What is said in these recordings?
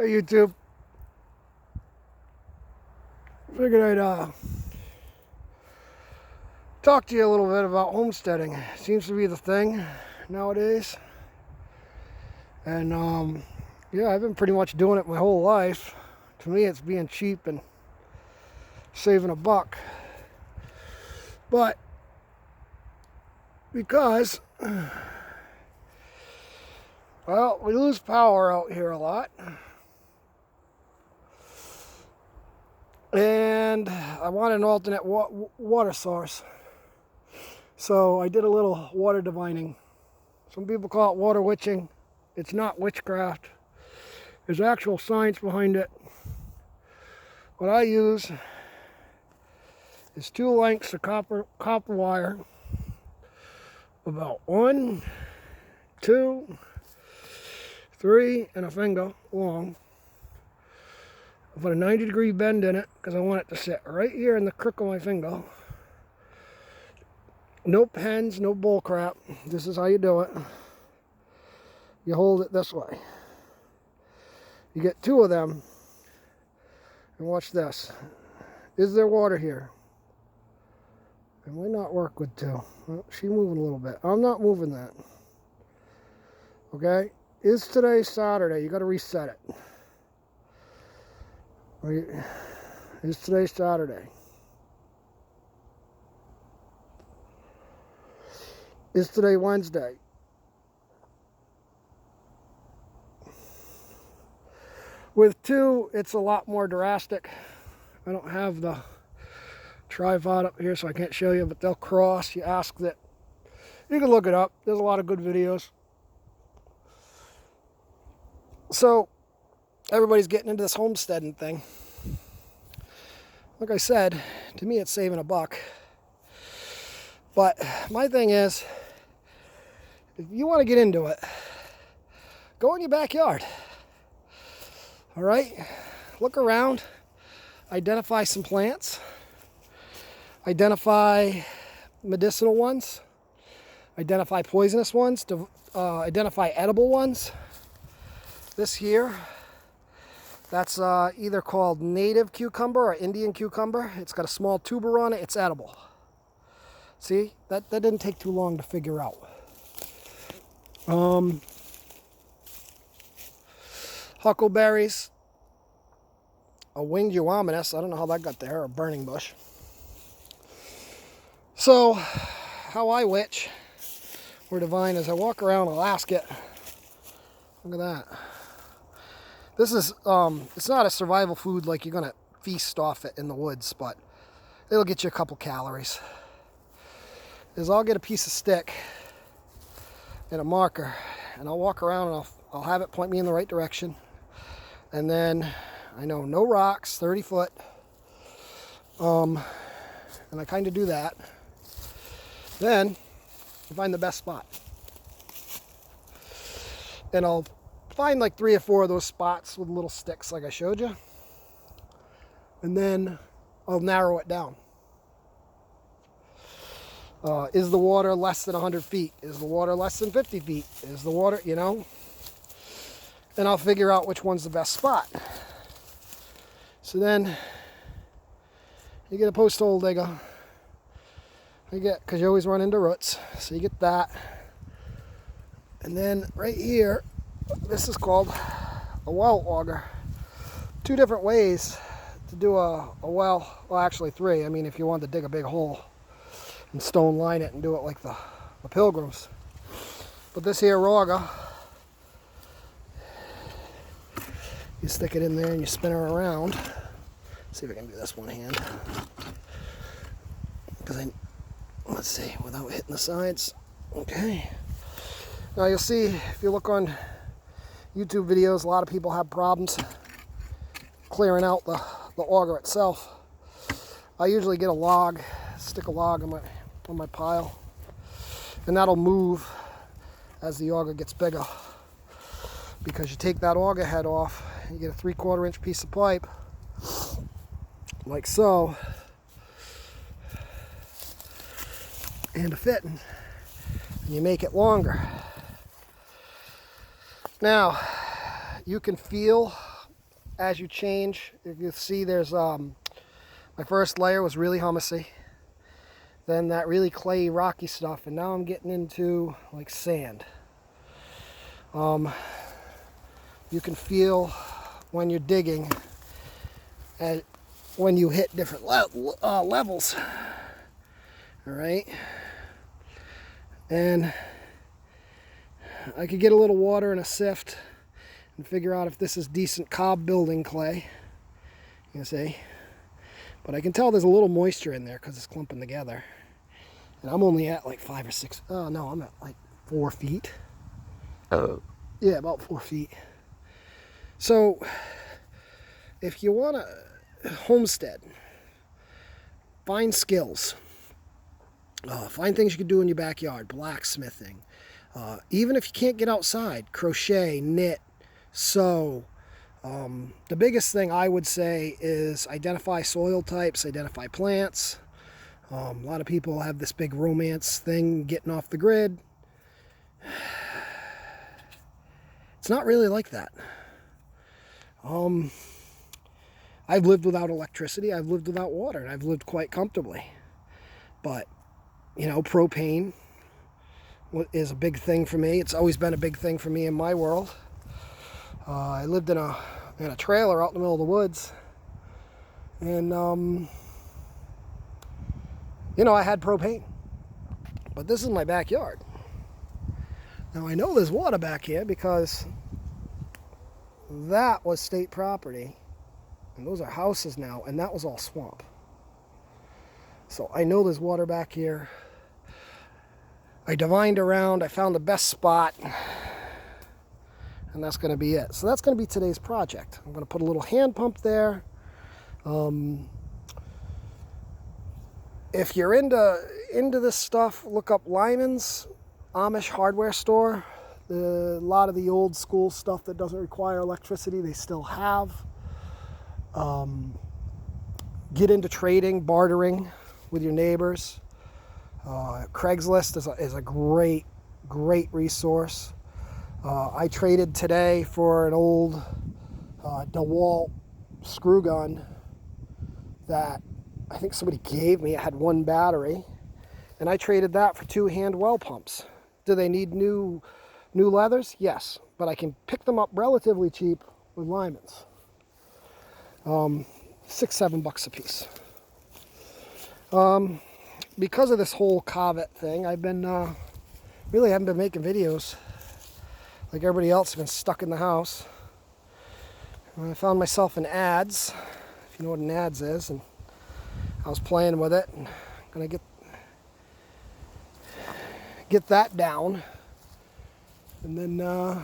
Hey YouTube, figured I'd talk to you a little bit about homesteading. Seems to be the thing nowadays, and yeah, I've been pretty much doing it my whole life. To me, it's being cheap and saving a buck, but because well, we lose power out here a lot. And I want an alternate water source. So I did a little water divining. Some people call it water witching. It's not witchcraft. There's actual science behind it. What I use is 2 lengths of copper wire, about 1, 2, 3, and a finger long. I put a 90-degree bend in it because I want it to sit right here in the crook of my finger. No pens, no bull crap. This is how you do it. You hold it this way. You get 2 of them. And watch this. Is there water here? It might not work with 2. Oh, she's moving a little bit. I'm not moving that. Okay? Is today Saturday? You got to reset it. Is today Saturday? Is today Wednesday? With 2, it's a lot more drastic. I don't have the tripod up here, so I can't show you, but they'll cross. You ask that. You can look it up. There's a lot of good videos. So, everybody's getting into this homesteading thing. Like I said, to me it's saving a buck. But my thing is, if you want to get into it, go in your backyard. All right? Look around. Identify some plants. Identify medicinal ones. Identify poisonous ones. Identify edible ones. This here, that's either called native cucumber or Indian cucumber. It's got a small tuber on it. It's edible. See, that didn't take too long to figure out. Huckleberries, a winged euonymus. I don't know how that got there. A burning bush. So, how I witch or divine is I walk around Alaska. Look at that. This is, it's not a survival food like you're going to feast off it in the woods, but it'll get you a couple calories. I'll get a piece of stick and a marker, and I'll walk around and I'll have it point me in the right direction. And then I know no rocks, 30 foot. And I kind of do that. Then I find the best spot. And I'll find like 3 or 4 of those spots with little sticks like I showed you. And then I'll narrow it down. Is the water less than 100 feet? Is the water less than 50 feet? Is the water, you know? And I'll figure out which one's the best spot. So then you get a post hole digger. Because you always run into roots. So you get that. And then right here, this is called a well auger. 2 different ways to do a well. Well, actually 3. I mean, if you wanted to dig a big hole and stone line it and do it like the pilgrims. But this here auger, you stick it in there and you spin her around. See if I can do this one hand. Let's see, without hitting the sides. Okay. Now you'll see, if you look on YouTube videos, a lot of people have problems clearing out the auger itself. I usually get a log, stick a log on my pile, and that'll move as the auger gets bigger. Because you take that auger head off, you get a 3/4 inch piece of pipe, like so, and a fitting, and you make it longer. Now, you can feel as you change. You can see there's, my first layer was really humusy. Then that really clayey, rocky stuff, and now I'm getting into like sand. You can feel when you're digging, and when you hit different levels. All right, and I could get a little water in a sift and figure out if this is decent cob building clay. You see, but I can tell there's a little moisture in there because it's clumping together. And I'm only at like 5 or 6. Oh no, I'm at like 4 feet. Oh. Yeah, about 4 feet. So, if you want to homestead, find skills. Find things you can do in your backyard, blacksmithing. Even if you can't get outside, crochet, knit, sew. The biggest thing I would say is identify soil types, identify plants. A lot of people have this big romance thing getting off the grid. It's not really like that. I've lived without electricity, I've lived without water, and I've lived quite comfortably. But, you know, propane is a big thing for me. It's always been a big thing for me in my world. I lived in a trailer out in the middle of the woods. And, you know, I had propane. But this is my backyard. Now, I know there's water back here because that was state property, and those are houses now, and that was all swamp. So I know there's water back here. I divined around, I found the best spot, and that's going to be it. So that's going to be today's project. I'm going to put a little hand pump there. If you're into this stuff, look up Lyman's Amish hardware store. A lot of the old school stuff that doesn't require electricity, they still have. Get into trading, bartering with your neighbors. Craigslist is a great resource. I traded today for an old DeWalt screw gun that I think somebody gave me. It had 1 battery, and I traded that for 2 hand well pumps. Do they need new leathers? Yes, but I can pick them up relatively cheap with Lyman's. $6-7 a piece. Because of this whole COVID thing, I've been really haven't been making videos like everybody else. I've been stuck in the house. I found myself in ads, if you know what an ads is, and I was playing with it, and I'm gonna get that down. And then the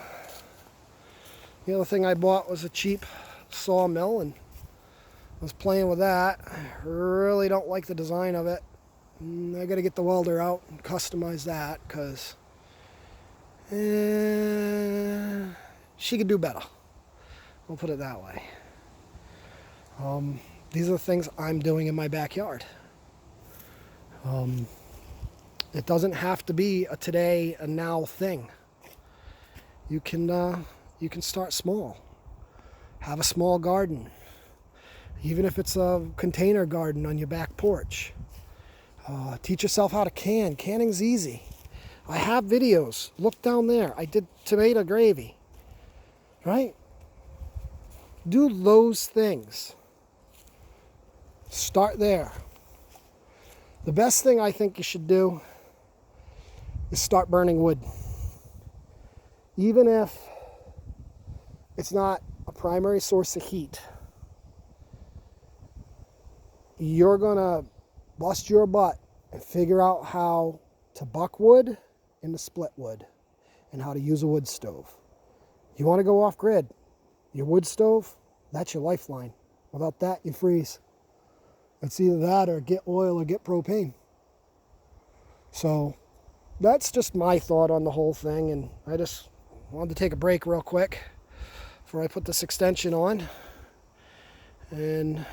other thing I bought was a cheap sawmill, and I was playing with that. I really don't like the design of it. I got to get the welder out and customize that, because she could do better. We'll put it that way. These are the things I'm doing in my backyard. It doesn't have to be a today, a now thing. You can start small. Have a small garden. Even if it's a container garden on your back porch. Teach yourself how to can. Canning's easy. I have videos. Look down there. I did tomato gravy. Right? Do those things. Start there. The best thing I think you should do is start burning wood. Even if it's not a primary source of heat, you're gonna bust your butt and figure out how to buck wood into split wood and how to use a wood stove. You want to go off grid, your wood stove, that's your lifeline. Without that, you freeze. It's either that or get oil or get propane. So that's just my thought on the whole thing, and I just wanted to take a break real quick before I put this extension on. And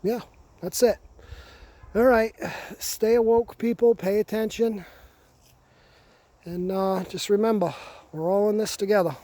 yeah, that's it. All right, stay awoke, people, pay attention, and just remember, we're all in this together.